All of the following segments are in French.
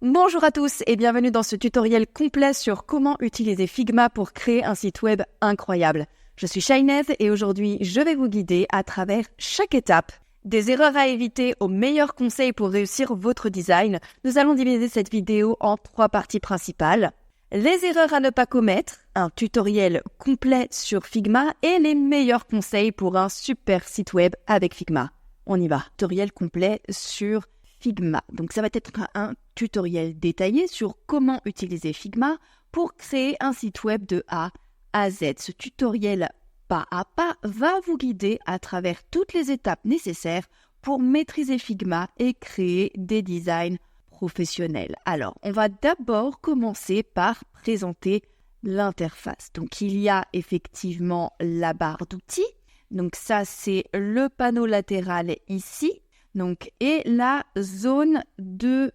Bonjour à tous et bienvenue dans ce tutoriel complet sur comment utiliser Figma pour créer un site web incroyable. Je suis Shainez et aujourd'hui je vais vous guider à travers chaque étape. Des erreurs à éviter aux meilleurs conseils pour réussir votre design. Nous allons diviser cette vidéo en 3 parties principales. Les erreurs à ne pas commettre, un tutoriel complet sur Figma et les meilleurs conseils pour un super site web avec Figma. On y va, tutoriel complet sur Figma. Donc ça va être un tutoriel détaillé sur comment utiliser Figma pour créer un site web de A à Z. Ce tutoriel pas à pas va vous guider à travers toutes les étapes nécessaires pour maîtriser Figma et créer des designs professionnels. Alors, on va d'abord commencer par présenter l'interface. Donc, il y a effectivement la barre d'outils. Donc, ça, c'est le panneau latéral ici. Donc, et la zone de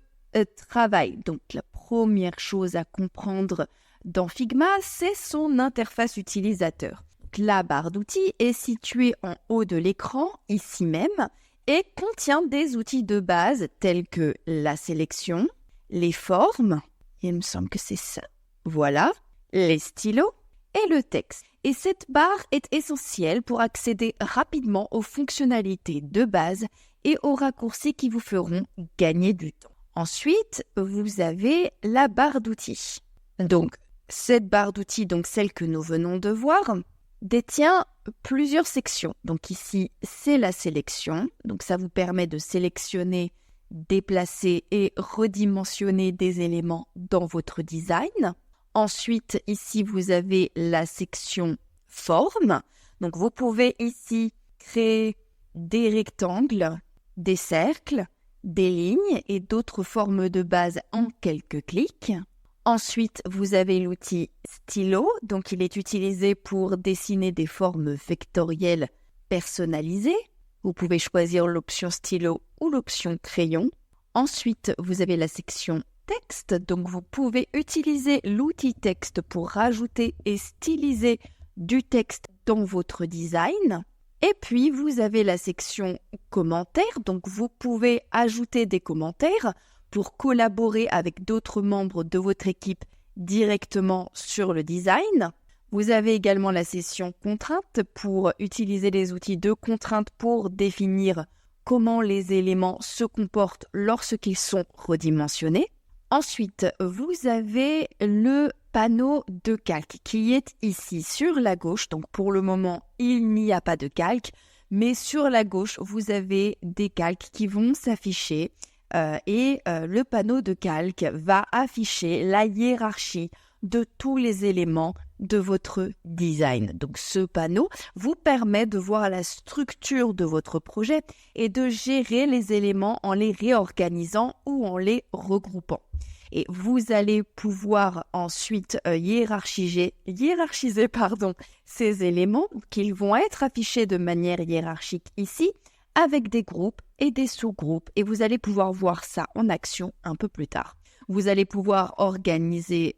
travail. Donc, la première chose à comprendre dans Figma, c'est son interface utilisateur. Donc, la barre d'outils est située en haut de l'écran, ici même, et contient des outils de base tels que la sélection, les formes, il me semble que c'est ça, voilà, les stylos et le texte. Et cette barre est essentielle pour accéder rapidement aux fonctionnalités de base et aux raccourcis qui vous feront gagner du temps. Ensuite, vous avez la barre d'outils. Donc, cette barre d'outils, donc celle que nous venons de voir, détient plusieurs sections. Donc ici, c'est la sélection. Donc ça vous permet de sélectionner, déplacer et redimensionner des éléments dans votre design. Ensuite, ici, vous avez la section forme. Donc vous pouvez ici créer des rectangles, des cercles, des lignes et d'autres formes de base en quelques clics. Ensuite, vous avez l'outil stylo, donc il est utilisé pour dessiner des formes vectorielles personnalisées. Vous pouvez choisir l'option stylo ou l'option crayon. Ensuite, vous avez la section texte, donc vous pouvez utiliser l'outil texte pour rajouter et styliser du texte dans votre design. Et puis, vous avez la section commentaires, donc vous pouvez ajouter des commentaires pour collaborer avec d'autres membres de votre équipe directement sur le design. Vous avez également la section contraintes pour utiliser les outils de contraintes pour définir comment les éléments se comportent lorsqu'ils sont redimensionnés. Ensuite, vous avez le panneau de calque qui est ici sur la gauche. Donc pour le moment, il n'y a pas de calque, mais sur la gauche, vous avez des calques qui vont s'afficher et le panneau de calque va afficher la hiérarchie de tous les éléments de votre design. Donc ce panneau vous permet de voir la structure de votre projet et de gérer les éléments en les réorganisant ou en les regroupant. Et vous allez pouvoir ensuite hiérarchiser ces éléments qu'ils vont être affichés de manière hiérarchique ici avec des groupes et des sous-groupes. Et vous allez pouvoir voir ça en action un peu plus tard. Vous allez pouvoir organiser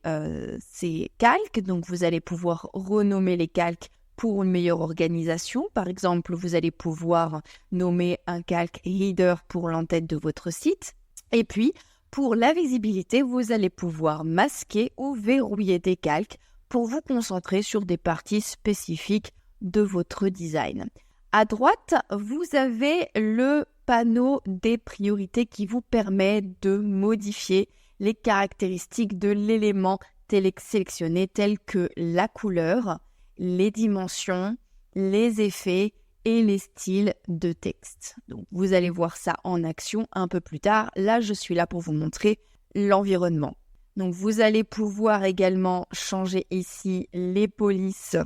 ces calques. Donc, vous allez pouvoir renommer les calques pour une meilleure organisation. Par exemple, vous allez pouvoir nommer un calque header pour l'entête de votre site. Et puis, pour la visibilité, vous allez pouvoir masquer ou verrouiller des calques pour vous concentrer sur des parties spécifiques de votre design. À droite, vous avez le panneau des priorités qui vous permet de modifier les caractéristiques de l'élément sélectionné tels que la couleur, les dimensions, les effets et les styles de texte. Donc, vous allez voir ça en action un peu plus tard. Là, je suis là pour vous montrer l'environnement. Donc, vous allez pouvoir également changer ici les polices.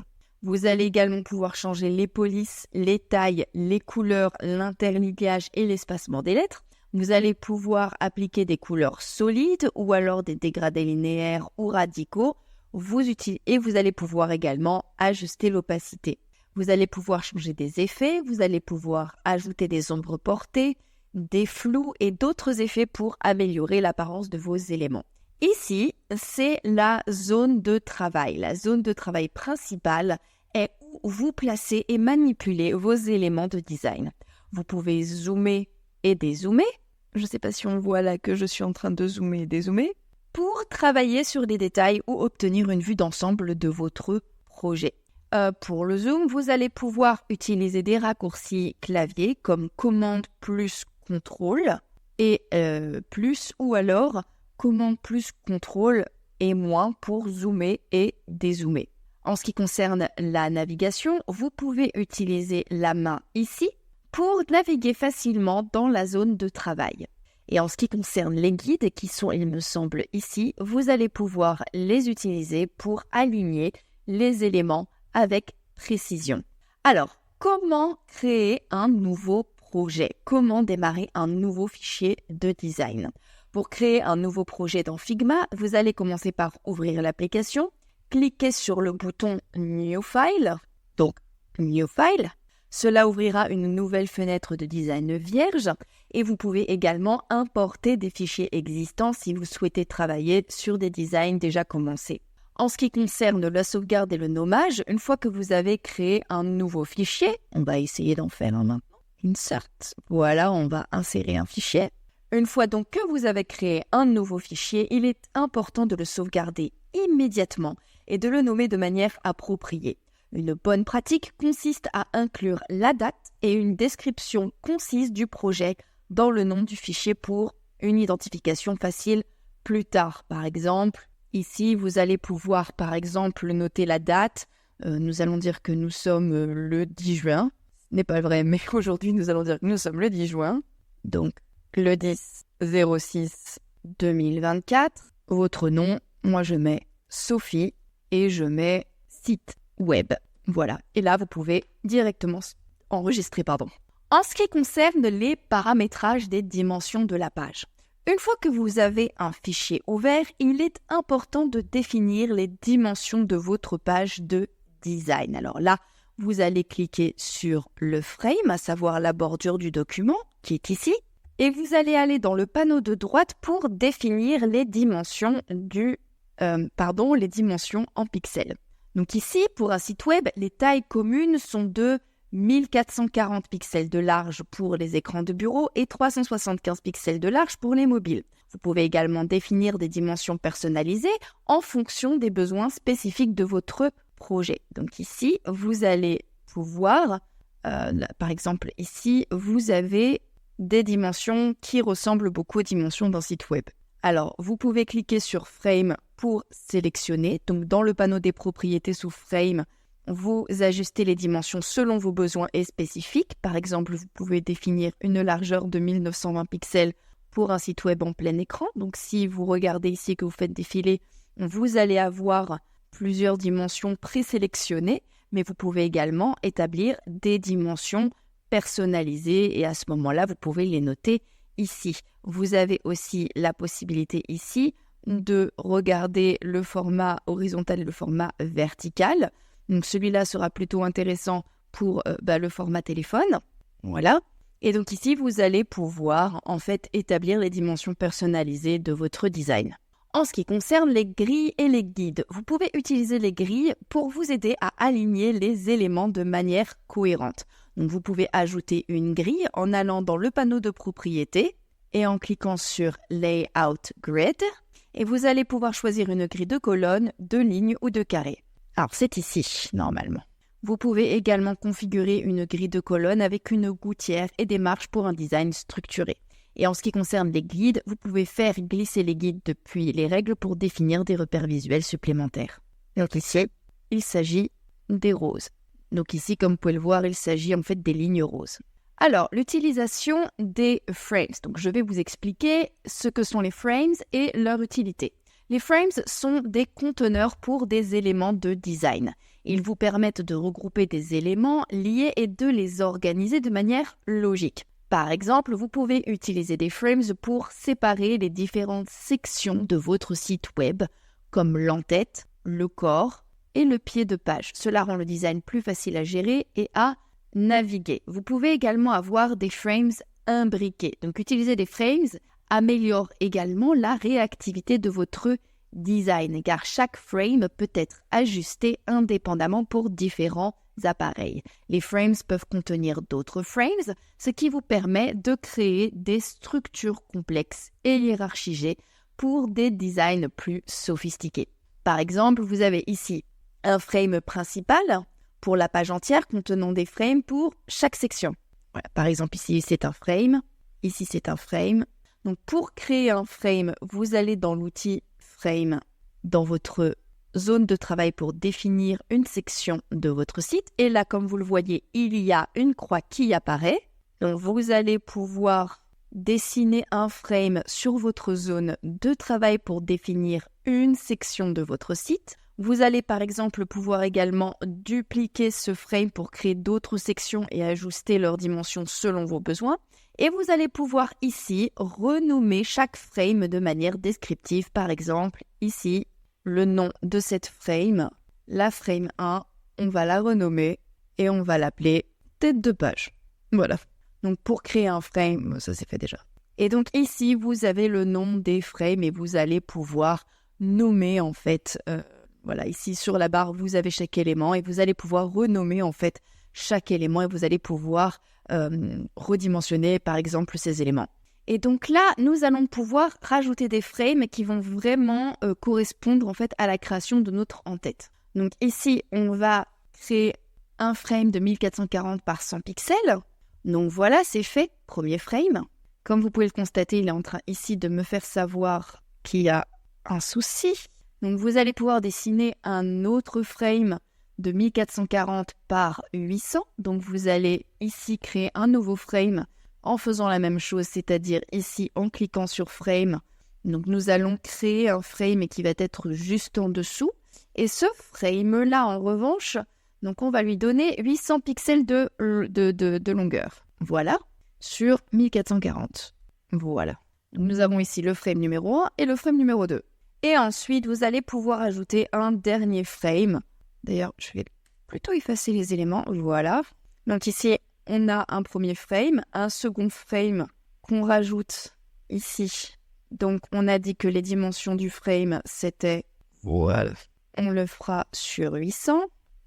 Vous allez également pouvoir changer les polices, les tailles, les couleurs, l'interlignage et l'espacement des lettres. Vous allez pouvoir appliquer des couleurs solides ou alors des dégradés linéaires ou radicaux. Et vous allez pouvoir également ajuster l'opacité. Vous allez pouvoir changer des effets, vous allez pouvoir ajouter des ombres portées, des flous et d'autres effets pour améliorer l'apparence de vos éléments. Ici, c'est la zone de travail. La zone de travail principale est où vous placez et manipulez vos éléments de design. Vous pouvez zoomer et dézoomer, Je ne sais pas si on voit là que je suis en train de zoomer et dézoomer, pour travailler sur des détails ou obtenir une vue d'ensemble de votre projet. Pour le zoom, vous allez pouvoir utiliser des raccourcis clavier comme commande plus contrôle et plus, ou alors commande plus contrôle et moins pour zoomer et dézoomer. En ce qui concerne la navigation, vous pouvez utiliser la main ici pour naviguer facilement dans la zone de travail. Et en ce qui concerne les guides qui sont, il me semble, ici, vous allez pouvoir les utiliser pour aligner les éléments avec précision. Alors, comment créer un nouveau projet? Comment démarrer un nouveau fichier de design? Pour créer un nouveau projet dans Figma, vous allez commencer par ouvrir l'application, cliquez sur le bouton New File, donc New File. Cela ouvrira une nouvelle fenêtre de design vierge et vous pouvez également importer des fichiers existants si vous souhaitez travailler sur des designs déjà commencés. En ce qui concerne la sauvegarde et le nommage, une fois que vous avez créé un nouveau fichier, on va essayer d'en faire un maintenant. Insert. Voilà, on va insérer un fichier. Une fois donc que vous avez créé un nouveau fichier, il est important de le sauvegarder immédiatement et de le nommer de manière appropriée. Une bonne pratique consiste à inclure la date et une description concise du projet dans le nom du fichier pour une identification facile plus tard. Par exemple, ici, vous allez pouvoir, par exemple, noter la date. Nous allons dire que nous sommes le 10 juin. Ce n'est pas vrai, mais aujourd'hui, nous allons dire que nous sommes le 10 juin. Donc, le 10/06/2024. Votre nom, moi je mets Sophie et je mets site web. Voilà. Et là, vous pouvez directement enregistrer. En ce qui concerne les paramétrages des dimensions de la page, une fois que vous avez un fichier ouvert, il est important de définir les dimensions de votre page de design. Alors là, vous allez cliquer sur le frame, à savoir la bordure du document, qui est ici, et vous allez aller dans le panneau de droite pour définir les dimensions les dimensions en pixels. Donc ici, pour un site web, les tailles communes sont de 1440 pixels de large pour les écrans de bureau et 375 pixels de large pour les mobiles. Vous pouvez également définir des dimensions personnalisées en fonction des besoins spécifiques de votre projet. Donc ici, vous allez pouvoir, par exemple ici, vous avez des dimensions qui ressemblent beaucoup aux dimensions d'un site web. Alors, vous pouvez cliquer sur Frame pour sélectionner. Donc, dans le panneau des propriétés sous Frame, vous ajustez les dimensions selon vos besoins et spécifiques. Par exemple, vous pouvez définir une largeur de 1920 pixels pour un site web en plein écran. Donc, si vous regardez ici que vous faites défiler, vous allez avoir plusieurs dimensions présélectionnées, mais vous pouvez également établir des dimensions personnalisées et à ce moment-là, vous pouvez les noter ici. Vous avez aussi la possibilité ici de regarder le format horizontal et le format vertical. Donc celui-là sera plutôt intéressant pour le format téléphone. Voilà. Et donc ici, vous allez pouvoir en fait établir les dimensions personnalisées de votre design. En ce qui concerne les grilles et les guides, vous pouvez utiliser les grilles pour vous aider à aligner les éléments de manière cohérente. Donc vous pouvez ajouter une grille en allant dans le panneau de propriété et en cliquant sur Layout Grid. Et vous allez pouvoir choisir une grille de colonnes, de lignes ou de carrés. Alors c'est ici, normalement. Vous pouvez également configurer une grille de colonnes avec une gouttière et des marches pour un design structuré. Et en ce qui concerne les guides, vous pouvez faire glisser les guides depuis les règles pour définir des repères visuels supplémentaires. Donc ici, il s'agit des roses. Donc ici, comme vous pouvez le voir, il s'agit en fait des lignes roses. Alors, l'utilisation des frames. Donc je vais vous expliquer ce que sont les frames et leur utilité. Les frames sont des conteneurs pour des éléments de design. Ils vous permettent de regrouper des éléments liés et de les organiser de manière logique. Par exemple, vous pouvez utiliser des frames pour séparer les différentes sections de votre site web, comme l'entête, le corps et le pied de page. Cela rend le design plus facile à gérer et à naviguer. Vous pouvez également avoir des frames imbriqués. Donc, utiliser des frames améliore également la réactivité de votre design, car chaque frame peut être ajusté indépendamment pour différents appareils. Les frames peuvent contenir d'autres frames, ce qui vous permet de créer des structures complexes et hiérarchisées pour des designs plus sophistiqués. Par exemple, vous avez ici un frame principal pour la page entière contenant des frames pour chaque section. Voilà, par exemple, ici c'est un frame, ici c'est un frame. Donc pour créer un frame, vous allez dans l'outil frame dans votre zone de travail pour définir une section de votre site. Et là, comme vous le voyez, il y a une croix qui apparaît. Donc vous allez pouvoir dessiner un frame sur votre zone de travail pour définir une section de votre site. Vous allez par exemple pouvoir également dupliquer ce frame pour créer d'autres sections et ajuster leurs dimensions selon vos besoins. Et vous allez pouvoir ici renommer chaque frame de manière descriptive. Par exemple, ici, le nom de cette frame, la frame 1, on va la renommer et on va l'appeler tête de page. Voilà. Donc pour créer un frame, ça c'est fait déjà. Et donc ici, vous avez le nom des frames et vous allez pouvoir nommer en fait, voilà, ici sur la barre, vous avez chaque élément et vous allez pouvoir renommer en fait chaque élément et vous allez pouvoir redimensionner par exemple ces éléments. Et donc là, nous allons pouvoir rajouter des frames qui vont vraiment correspondre en fait à la création de notre en-tête. Donc ici, on va créer un frame de 1440 par 100 pixels. Donc voilà, c'est fait, premier frame. Comme vous pouvez le constater, il est en train ici de me faire savoir qu'il y a un souci. Donc vous allez pouvoir dessiner un autre frame de 1440 par 800. Donc vous allez ici créer un nouveau frame en faisant la même chose, c'est-à-dire ici en cliquant sur frame. Donc nous allons créer un frame qui va être juste en dessous. Et ce frame-là, en revanche, donc on va lui donner 800 pixels de longueur. Voilà, sur 1440. Voilà. Donc nous avons ici le frame numéro 1 et le frame numéro 2. Et ensuite, vous allez pouvoir ajouter un dernier frame. D'ailleurs, je vais plutôt effacer les éléments. Voilà. Donc ici, on a un premier frame, un second frame qu'on rajoute ici. Donc, on a dit que les dimensions du frame, c'était... Voilà. On le fera sur 800.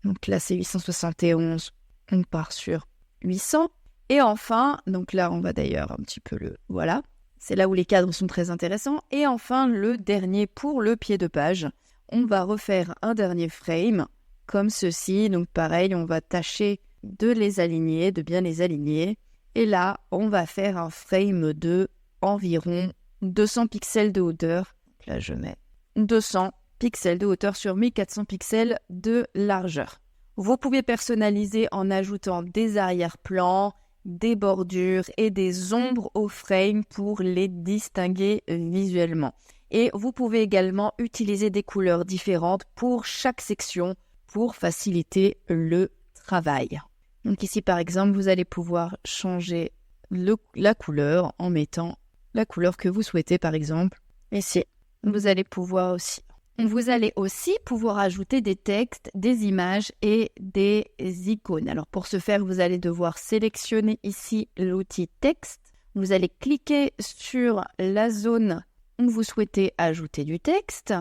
Donc là, c'est 871. On part sur 800. Et enfin, donc là, on va d'ailleurs un petit peu le... Voilà. C'est là où les cadres sont très intéressants. Et enfin, le dernier pour le pied de page. On va refaire un dernier frame comme ceci. Donc pareil, on va tâcher de les aligner, de bien les aligner. Et là, on va faire un frame de environ 200 pixels de hauteur. Donc là, je mets 200 pixels de hauteur sur 1400 pixels de largeur. Vous pouvez personnaliser en ajoutant des arrière-plans, des bordures et des ombres au frame pour les distinguer visuellement. Et vous pouvez également utiliser des couleurs différentes pour chaque section pour faciliter le travail. Donc ici, par exemple, vous allez pouvoir changer la couleur en mettant la couleur que vous souhaitez, par exemple. Ici, vous allez aussi pouvoir ajouter des textes, des images et des icônes. Alors pour ce faire, vous allez devoir sélectionner ici l'outil texte. Vous allez cliquer sur la zone où vous souhaitez ajouter du texte.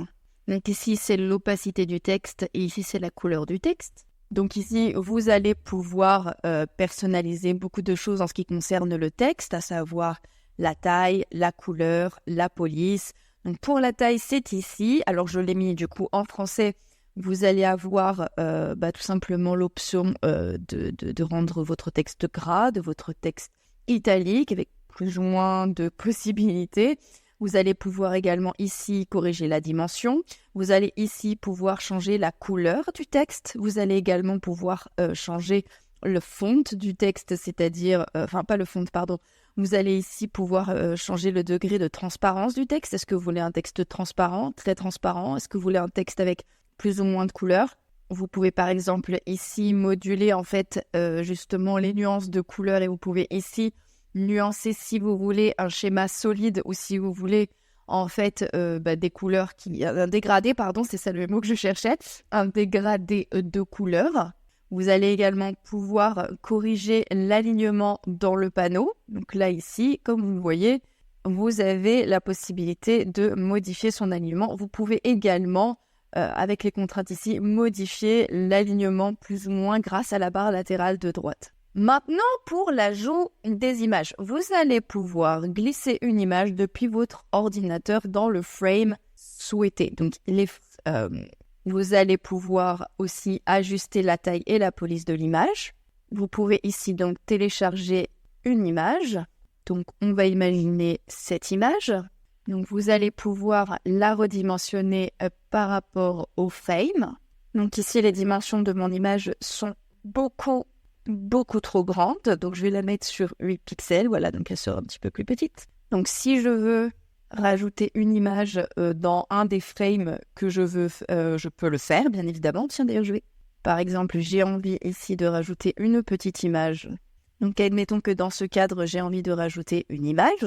Donc ici, c'est l'opacité du texte et ici, c'est la couleur du texte. Donc ici, vous allez pouvoir personnaliser beaucoup de choses en ce qui concerne le texte, à savoir la taille, la couleur, la police. Donc pour la taille, c'est ici. Alors je l'ai mis du coup en français. Vous allez avoir tout simplement l'option de rendre votre texte gras, de votre texte italique avec plus ou moins de possibilités. Vous allez pouvoir également ici corriger la dimension. Vous allez ici pouvoir changer la couleur du texte. Vous allez également pouvoir changer le font du texte, c'est-à-dire... pas le font, pardon. Vous allez ici pouvoir changer le degré de transparence du texte. Est-ce que vous voulez un texte transparent, très transparent? Est-ce que vous voulez un texte avec plus ou moins de couleurs? Vous pouvez par exemple ici moduler en fait justement les nuances de couleurs et vous pouvez ici nuancer si vous voulez un schéma solide ou si vous voulez en fait des couleurs un dégradé, pardon, c'est ça le mot que je cherchais, un dégradé de couleurs. Vous allez également pouvoir corriger l'alignement dans le panneau. Donc là ici, comme vous le voyez, vous avez la possibilité de modifier son alignement. Vous pouvez également avec les contraintes ici, modifier l'alignement plus ou moins grâce à la barre latérale de droite. Maintenant, pour l'ajout des images, vous allez pouvoir glisser une image depuis votre ordinateur dans le frame souhaité. Donc, vous allez pouvoir aussi ajuster la taille et la police de l'image. Vous pouvez ici donc télécharger une image. Donc, on va imaginer cette image. Donc, vous allez pouvoir la redimensionner par rapport au frame. Donc, ici, les dimensions de mon image sont beaucoup trop grande, donc je vais la mettre sur 8 pixels, voilà, donc elle sera un petit peu plus petite. Donc si je veux rajouter une image dans un des frames que je veux, je peux le faire, bien évidemment. Tiens, d'ailleurs, par exemple, j'ai envie ici de rajouter une petite image. Donc admettons que dans ce cadre, j'ai envie de rajouter une image.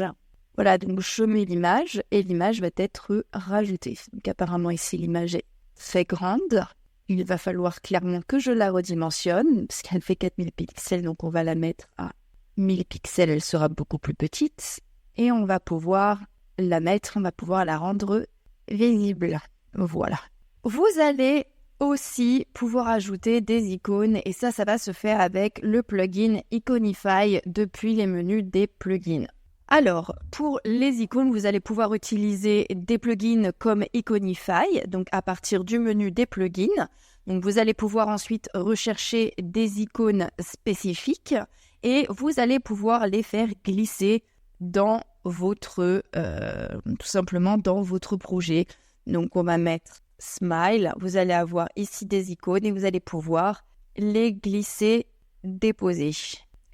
Voilà, donc je mets l'image et l'image va être rajoutée. Donc apparemment ici, l'image est très grande. Il va falloir clairement que je la redimensionne, parce qu'elle fait 4000 pixels, donc on va la mettre à 1000 pixels, elle sera beaucoup plus petite. Et on va pouvoir la rendre visible. Voilà. Vous allez aussi pouvoir ajouter des icônes, et ça va se faire avec le plugin Iconify depuis les menus des plugins. Alors, pour les icônes, vous allez pouvoir utiliser des plugins comme Iconify, donc à partir du menu des plugins. Donc, vous allez pouvoir ensuite rechercher des icônes spécifiques et vous allez pouvoir les faire glisser dans tout simplement dans votre projet. Donc, on va mettre Smile. Vous allez avoir ici des icônes et vous allez pouvoir les glisser, déposer.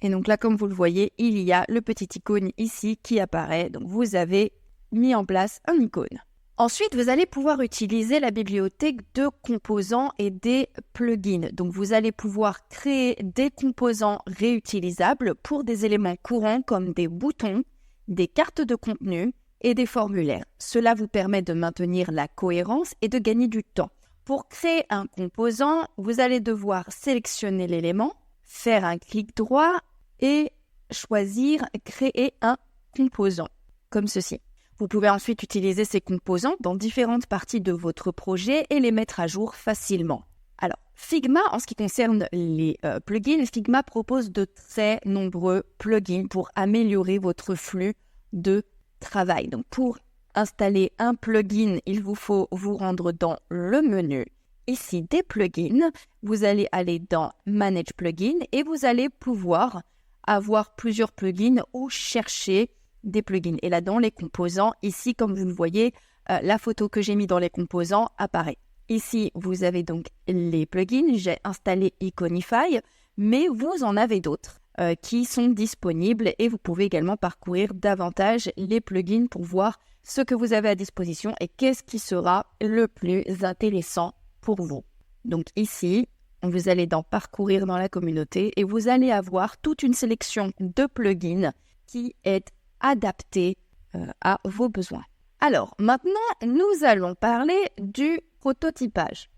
Et donc là, comme vous le voyez, il y a le petit icône ici qui apparaît. Donc, vous avez mis en place un icône. Ensuite, vous allez pouvoir utiliser la bibliothèque de composants et des plugins. Donc, vous allez pouvoir créer des composants réutilisables pour des éléments courants comme des boutons, des cartes de contenu et des formulaires. Cela vous permet de maintenir la cohérence et de gagner du temps. Pour créer un composant, vous allez devoir sélectionner l'élément, faire un clic droit et choisir « Créer un composant » comme ceci. Vous pouvez ensuite utiliser ces composants dans différentes parties de votre projet et les mettre à jour facilement. Alors, Figma, en ce qui concerne les plugins, Figma propose de très nombreux plugins pour améliorer votre flux de travail. Donc, pour installer un plugin, il vous faut vous rendre dans le menu ici des plugins. Vous allez aller dans Manage Plugins et vous allez pouvoir avoir plusieurs plugins ou chercher des plugins. Et là, dans les composants, ici, comme vous le voyez, la photo que j'ai mis dans les composants apparaît. Ici, vous avez donc les plugins. J'ai installé Iconify, mais vous en avez d'autres qui sont disponibles et vous pouvez également parcourir davantage les plugins pour voir ce que vous avez à disposition et qu'est-ce qui sera le plus intéressant pour vous. Donc ici, vous allez dans Parcourir dans la communauté et vous allez avoir toute une sélection de plugins qui est adaptée à vos besoins. Alors, maintenant, nous allons parler du prototypage.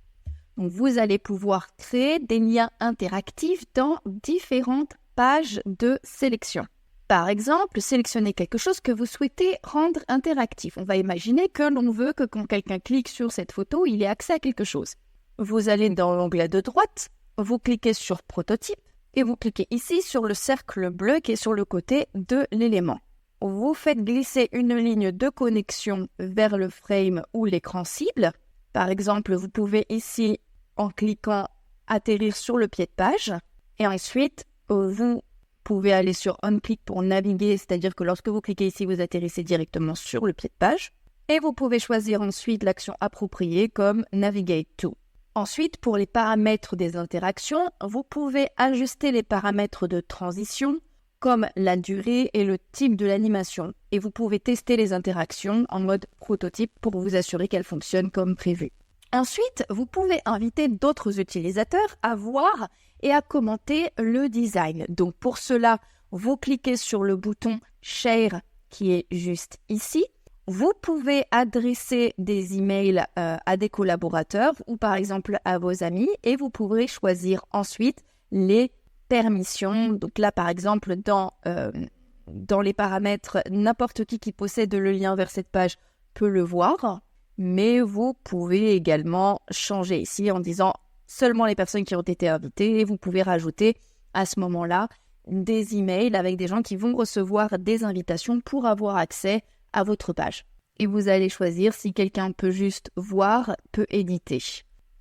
Donc, vous allez pouvoir créer des liens interactifs dans différentes pages de sélection. Par exemple, sélectionnez quelque chose que vous souhaitez rendre interactif. On va imaginer que l'on veut que quand quelqu'un clique sur cette photo, il ait accès à quelque chose. Vous allez dans l'onglet de droite, vous cliquez sur Prototype et vous cliquez ici sur le cercle bleu qui est sur le côté de l'élément. Vous faites glisser une ligne de connexion vers le frame ou l'écran cible. Par exemple, vous pouvez ici, en cliquant, atterrir sur le pied de page. Et ensuite, vous pouvez aller sur On-Click pour naviguer, c'est-à-dire que lorsque vous cliquez ici, vous atterrissez directement sur le pied de page. Et vous pouvez choisir ensuite l'action appropriée comme Navigate to. Ensuite, pour les paramètres des interactions, vous pouvez ajuster les paramètres de transition, comme la durée et le type de l'animation. Et vous pouvez tester les interactions en mode prototype pour vous assurer qu'elles fonctionnent comme prévu. Ensuite, vous pouvez inviter d'autres utilisateurs à voir et à commenter le design. Donc pour cela, vous cliquez sur le bouton Share qui est juste ici. Vous pouvez adresser des emails à des collaborateurs ou par exemple à vos amis et vous pourrez choisir ensuite les permissions. Donc là, par exemple, dans les paramètres, n'importe qui possède le lien vers cette page peut le voir. mais vous pouvez également changer ici en disant seulement les personnes qui ont été invitées et vous pouvez rajouter à ce moment-là des emails avec des gens qui vont recevoir des invitations pour avoir accès à votre page. Et vous allez choisir si quelqu'un peut juste voir, peut éditer.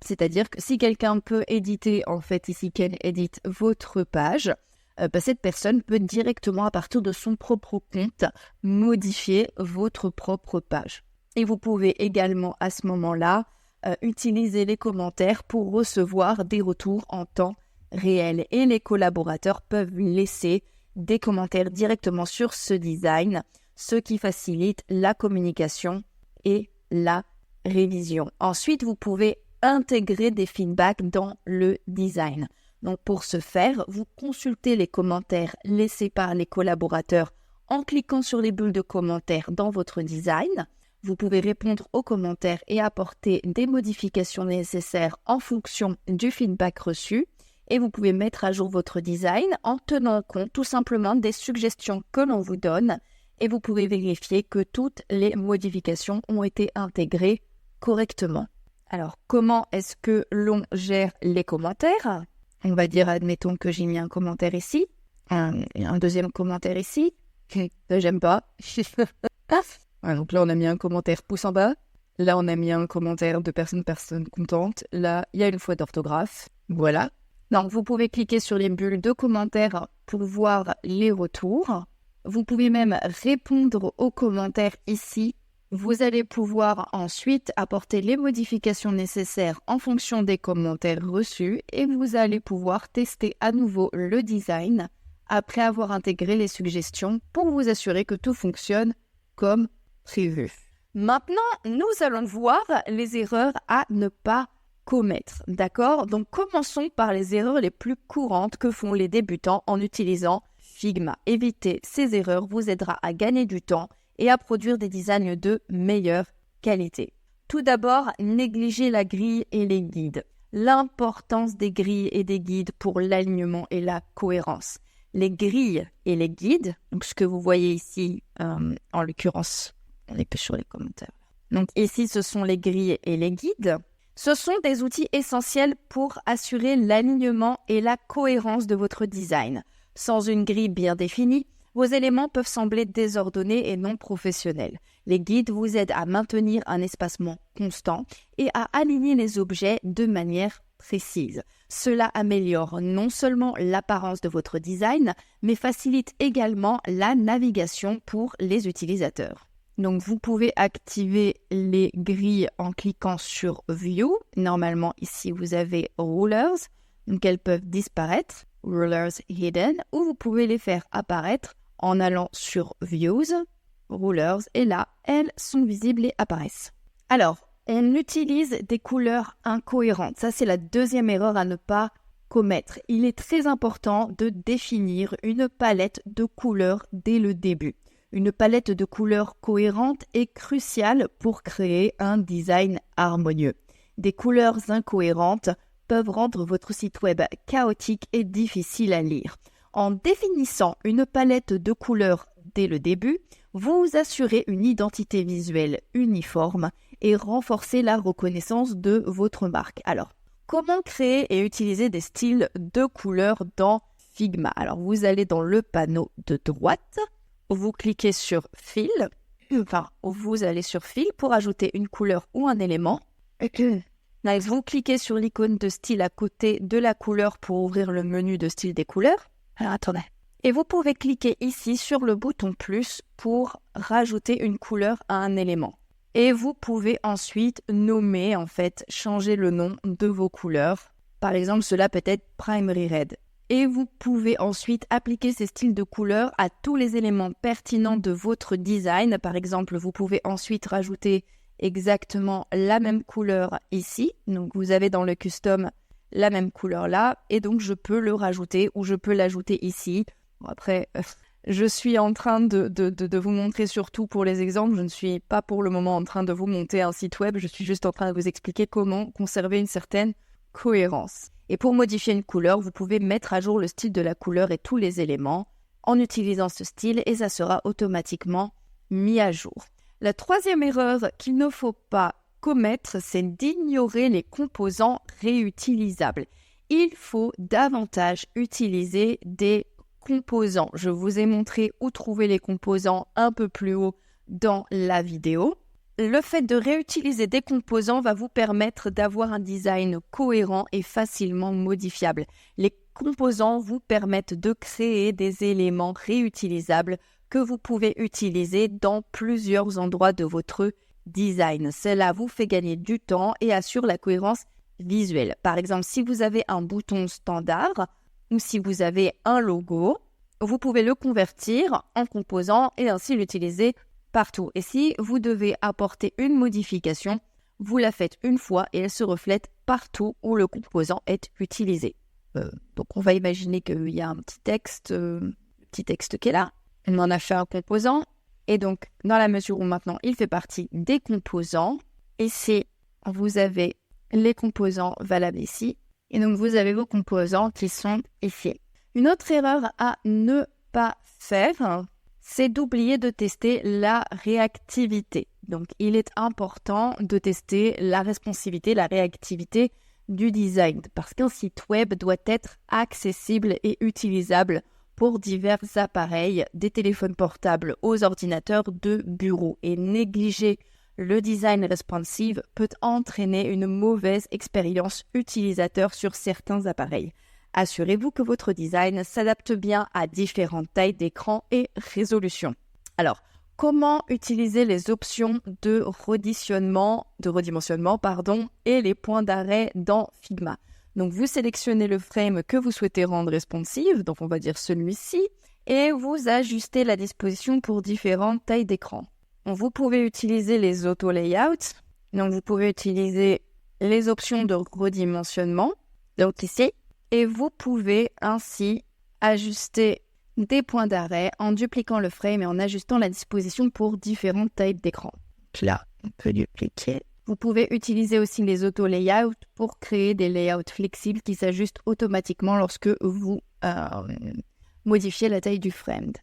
C'est-à-dire que si quelqu'un peut éditer, en fait, ici, qu'elle édite votre page, cette personne peut directement, à partir de son propre compte, modifier votre propre page. Et vous pouvez également, à ce moment-là, utiliser les commentaires pour recevoir des retours en temps réel. Et les collaborateurs peuvent laisser des commentaires directement sur ce design, ce qui facilite la communication et la révision. Ensuite, vous pouvez intégrer des feedbacks dans le design. Donc, pour ce faire, vous consultez les commentaires laissés par les collaborateurs en cliquant sur les bulles de commentaires dans votre design. Vous pouvez répondre aux commentaires et apporter des modifications nécessaires en fonction du feedback reçu. Et vous pouvez mettre à jour votre design en tenant compte tout simplement des suggestions que l'on vous donne. Et vous pouvez vérifier que toutes les modifications ont été intégrées correctement. Alors, comment est-ce que l'on gère les commentaires ? On va dire, admettons que j'ai mis un commentaire ici, un deuxième commentaire ici. J'aime pas. Donc là, on a mis un commentaire pouce en bas. Là, on a mis un commentaire de personne contente. Là, il y a une faute d'orthographe. Voilà. Donc, vous pouvez cliquer sur les bulles de commentaires pour voir les retours. Vous pouvez même répondre aux commentaires ici. Vous allez pouvoir ensuite apporter les modifications nécessaires en fonction des commentaires reçus et vous allez pouvoir tester à nouveau le design après avoir intégré les suggestions pour vous assurer que tout fonctionne comme prévu. Maintenant, nous allons voir les erreurs à ne pas commettre, d'accord ? Donc, commençons par les erreurs les plus courantes que font les débutants en utilisant Figma. Éviter ces erreurs vous aidera à gagner du temps et à produire des designs de meilleure qualité. Tout d'abord, négligez la grille et les guides. L'importance des grilles et des guides pour l'alignement et la cohérence. Les grilles et les guides, donc ce que vous voyez ici, en l'occurrence, on est plus sur les commentaires. Donc ici, ce sont les grilles et les guides. Ce sont des outils essentiels pour assurer l'alignement et la cohérence de votre design. Sans une grille bien définie, vos éléments peuvent sembler désordonnés et non professionnels. Les guides vous aident à maintenir un espacement constant et à aligner les objets de manière précise. Cela améliore non seulement l'apparence de votre design, mais facilite également la navigation pour les utilisateurs. Donc, vous pouvez activer les grilles en cliquant sur View. Normalement, ici, vous avez Rulers, donc elles peuvent disparaître, Rulers Hidden, ou vous pouvez les faire apparaître en allant sur Views, Rulers, et là, elles sont visibles et apparaissent. Alors, on utilise des couleurs incohérentes. Ça, c'est la deuxième erreur à ne pas commettre. Il est très important de définir une palette de couleurs dès le début. Une palette de couleurs cohérente est cruciale pour créer un design harmonieux. Des couleurs incohérentes peuvent rendre votre site web chaotique et difficile à lire. En définissant une palette de couleurs dès le début, vous assurez une identité visuelle uniforme et renforcez la reconnaissance de votre marque. Alors, comment créer et utiliser des styles de couleurs dans Figma ? Alors, vous allez dans le panneau de droite, vous cliquez sur Fil, vous allez sur Fil pour ajouter une couleur ou un élément. Là, vous cliquez sur l'icône de style à côté de la couleur pour ouvrir le menu de style des couleurs. Alors, attendez. Et vous pouvez cliquer ici sur le bouton plus pour rajouter une couleur à un élément. Et vous pouvez ensuite nommer, changer le nom de vos couleurs. Par exemple, cela peut être Primary Red. Et vous pouvez ensuite appliquer ces styles de couleurs à tous les éléments pertinents de votre design. Par exemple, vous pouvez ensuite rajouter exactement la même couleur ici. Donc, vous avez dans le custom la même couleur là. Et donc, je peux le rajouter ou je peux l'ajouter ici. Bon, après, je suis en train de vous montrer surtout pour les exemples. Je ne suis pas pour le moment en train de vous monter un site web. Je suis juste en train de vous expliquer comment conserver une certaine cohérence. Et pour modifier une couleur, vous pouvez mettre à jour le style de la couleur et tous les éléments en utilisant ce style et ça sera automatiquement mis à jour. La troisième erreur qu'il ne faut pas commettre, c'est d'ignorer les composants réutilisables. Il faut davantage utiliser des composants. Je vous ai montré où trouver les composants un peu plus haut dans la vidéo. Le fait de réutiliser des composants va vous permettre d'avoir un design cohérent et facilement modifiable. Les composants vous permettent de créer des éléments réutilisables que vous pouvez utiliser dans plusieurs endroits de votre design. Cela vous fait gagner du temps et assure la cohérence visuelle. Par exemple, si vous avez un bouton standard ou si vous avez un logo, vous pouvez le convertir en composant et ainsi l'utiliser partout. Et si vous devez apporter une modification, vous la faites une fois et elle se reflète partout où le composant est utilisé. Donc on va imaginer qu'il y a un petit texte qui est là. On en a fait un composant et donc dans la mesure où maintenant il fait partie des composants, ici vous avez les composants valables ici et donc vous avez vos composants qui sont ici. Une autre erreur à ne pas faire, c'est d'oublier de tester la réactivité. Donc, il est important de tester la responsivité, la réactivité du design parce qu'un site web doit être accessible et utilisable pour divers appareils, des téléphones portables aux ordinateurs de bureau. Et négliger le design responsive peut entraîner une mauvaise expérience utilisateur sur certains appareils. Assurez-vous que votre design s'adapte bien à différentes tailles d'écran et résolutions. Alors, comment utiliser les options de redimensionnement et les points d'arrêt dans Figma? Donc, vous sélectionnez le frame que vous souhaitez rendre responsive, donc on va dire celui-ci, et vous ajustez la disposition pour différentes tailles d'écran. Vous pouvez utiliser les auto-layouts, donc vous pouvez utiliser les options de redimensionnement, donc ici, et vous pouvez ainsi ajuster des points d'arrêt en dupliquant le frame et en ajustant la disposition pour différentes tailles d'écran. Là, on peut dupliquer. Vous pouvez utiliser aussi les auto-layouts pour créer des layouts flexibles qui s'ajustent automatiquement lorsque vous modifiez la taille du frame.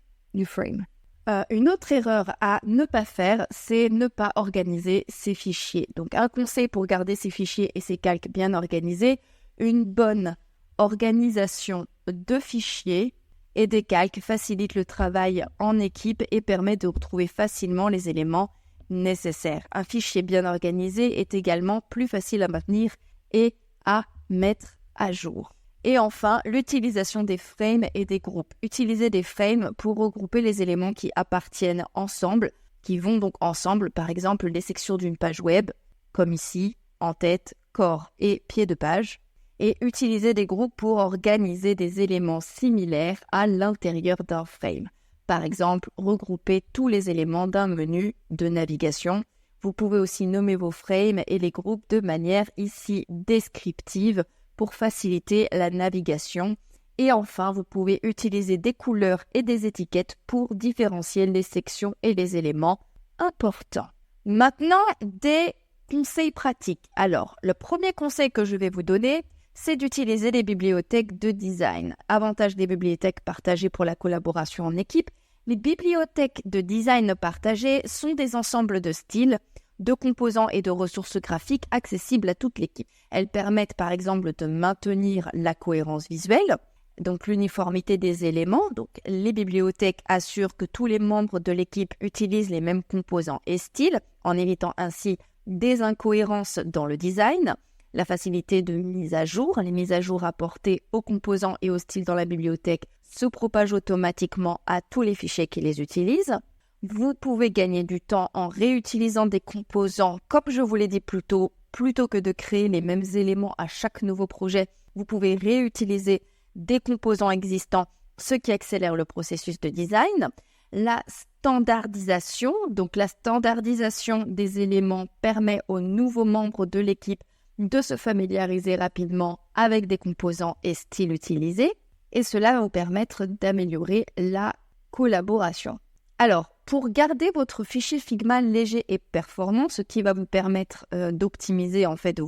Une autre erreur à ne pas faire, c'est ne pas organiser ses fichiers. Donc un conseil pour garder ses fichiers et ses calques bien organisés, une bonne organisation de fichiers et des calques facilite le travail en équipe et permet de retrouver facilement les éléments nécessaires. Un fichier bien organisé est également plus facile à maintenir et à mettre à jour. Et enfin, l'utilisation des frames et des groupes. Utilisez des frames pour regrouper les éléments qui appartiennent ensemble, qui vont donc ensemble, par exemple les sections d'une page web, comme ici, en tête, corps et pied de page. Et utiliser des groupes pour organiser des éléments similaires à l'intérieur d'un frame. Par exemple, regrouper tous les éléments d'un menu de navigation. Vous pouvez aussi nommer vos frames et les groupes de manière ici descriptive pour faciliter la navigation. Et enfin, vous pouvez utiliser des couleurs et des étiquettes pour différencier les sections et les éléments importants. Maintenant, des conseils pratiques. Alors, le premier conseil que je vais vous donner, c'est d'utiliser les bibliothèques de design. Avantage des bibliothèques partagées pour la collaboration en équipe. Les bibliothèques de design partagées sont des ensembles de styles, de composants et de ressources graphiques accessibles à toute l'équipe. Elles permettent par exemple de maintenir la cohérence visuelle, donc l'uniformité des éléments. Donc les bibliothèques assurent que tous les membres de l'équipe utilisent les mêmes composants et styles, en évitant ainsi des incohérences dans le design. La facilité de mise à jour, les mises à jour apportées aux composants et aux styles dans la bibliothèque se propagent automatiquement à tous les fichiers qui les utilisent. Vous pouvez gagner du temps en réutilisant des composants, comme je vous l'ai dit plus tôt, plutôt que de créer les mêmes éléments à chaque nouveau projet. Vous pouvez réutiliser des composants existants, ce qui accélère le processus de design. La standardisation, donc la standardisation des éléments permet aux nouveaux membres de l'équipe de se familiariser rapidement avec des composants et styles utilisés, et cela va vous permettre d'améliorer la collaboration. Alors, pour garder votre fichier Figma léger et performant, ce qui va vous permettre d'optimiser en fait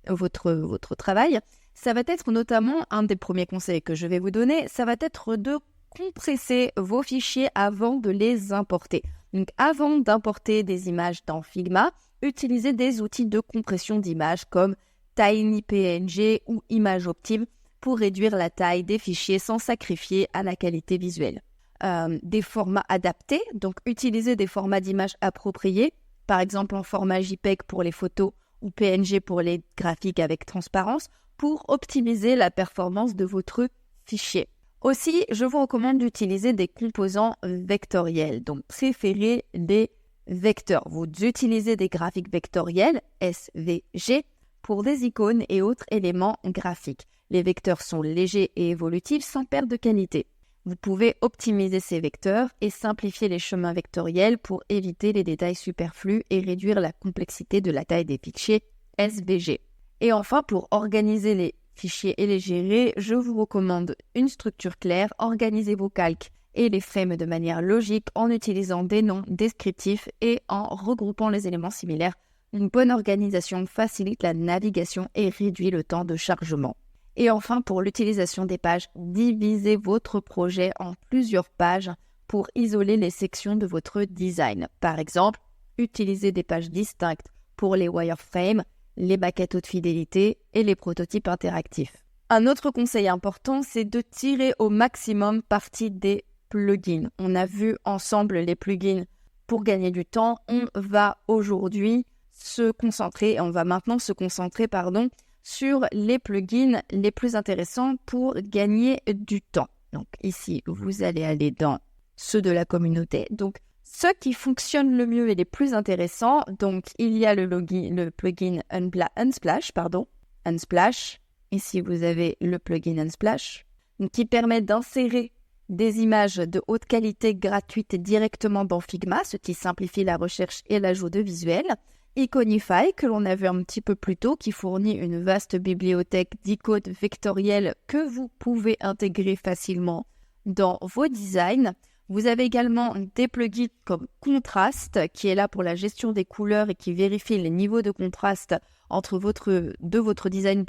votre travail, ça va être notamment un des premiers conseils que je vais vous donner, ça va être de compresser vos fichiers avant de les importer. Donc, avant d'importer des images dans Figma, utilisez des outils de compression d'images comme TinyPNG ou ImageOptim pour réduire la taille des fichiers sans sacrifier à la qualité visuelle. Des formats adaptés, donc utilisez des formats d'images appropriés, par exemple en format JPEG pour les photos ou PNG pour les graphiques avec transparence, pour optimiser la performance de votre fichier. Aussi, je vous recommande d'utiliser des composants vectoriels, donc préférez des vecteurs. Vous utilisez des graphiques vectoriels, SVG, pour des icônes et autres éléments graphiques. Les vecteurs sont légers et évolutifs sans perte de qualité. Vous pouvez optimiser ces vecteurs et simplifier les chemins vectoriels pour éviter les détails superflus et réduire la complexité de la taille des fichiers SVG. Et enfin, pour organiser les fichiers et les gérer, je vous recommande une structure claire, organisez vos calques et les frames de manière logique en utilisant des noms descriptifs et en regroupant les éléments similaires. Une bonne organisation facilite la navigation et réduit le temps de chargement. Et enfin, pour l'utilisation des pages, divisez votre projet en plusieurs pages pour isoler les sections de votre design. Par exemple, utilisez des pages distinctes pour les wireframes, les maquettes haute fidélité et les prototypes interactifs. Un autre conseil important, c'est de tirer au maximum parti des plugins. On a vu ensemble les plugins pour gagner du temps. On va maintenant se concentrer sur les plugins les plus intéressants pour gagner du temps. Donc ici, vous allez aller dans ceux de la communauté. Donc ceux qui fonctionnent le mieux et les plus intéressants, donc il y a le plugin Unsplash. Ici, vous avez le plugin Unsplash, qui permet d'insérer des images de haute qualité gratuites directement dans Figma, ce qui simplifie la recherche et l'ajout de visuels. Iconify, que l'on a vu un petit peu plus tôt, qui fournit une vaste bibliothèque d'icônes vectorielles que vous pouvez intégrer facilement dans vos designs. Vous avez également des plugins comme Contrast, qui est là pour la gestion des couleurs et qui vérifie les niveaux de contraste de votre design,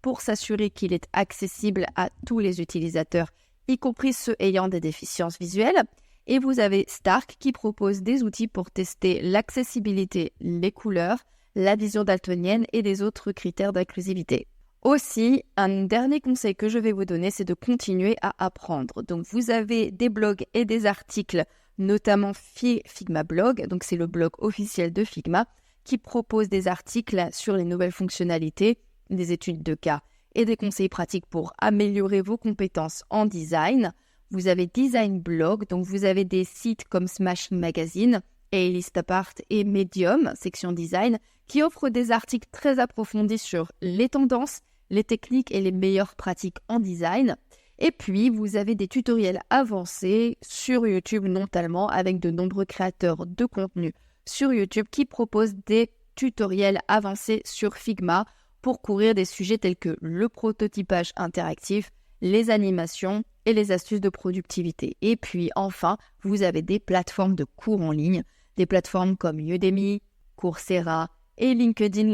pour s'assurer qu'il est accessible à tous les utilisateurs, y compris ceux ayant des déficiences visuelles. Et vous avez Stark qui propose des outils pour tester l'accessibilité, les couleurs, la vision daltonienne et des autres critères d'inclusivité. Aussi, un dernier conseil que je vais vous donner, c'est de continuer à apprendre. Donc, vous avez des blogs et des articles, notamment Figma Blog, donc c'est le blog officiel de Figma, qui propose des articles sur les nouvelles fonctionnalités, des études de cas et des conseils pratiques pour améliorer vos compétences en design. Vous avez Design Blog, donc vous avez des sites comme Smashing Magazine, A-Listapart et Medium, section design, qui offrent des articles très approfondis sur les tendances, les techniques et les meilleures pratiques en design. Et puis, vous avez des tutoriels avancés sur YouTube, notamment avec de nombreux créateurs de contenu sur YouTube qui proposent des tutoriels avancés sur Figma pour couvrir des sujets tels que le prototypage interactif, les animations et les astuces de productivité. Et puis enfin, vous avez des plateformes de cours en ligne, des plateformes comme Udemy, Coursera et LinkedIn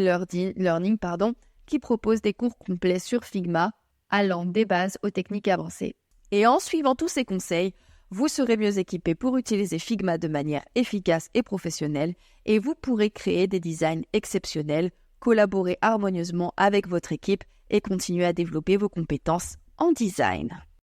Learning, qui proposent des cours complets sur Figma, allant des bases aux techniques avancées. Et en suivant tous ces conseils, vous serez mieux équipé pour utiliser Figma de manière efficace et professionnelle et vous pourrez créer des designs exceptionnels, collaborer harmonieusement avec votre équipe et continuer à développer vos compétences en design.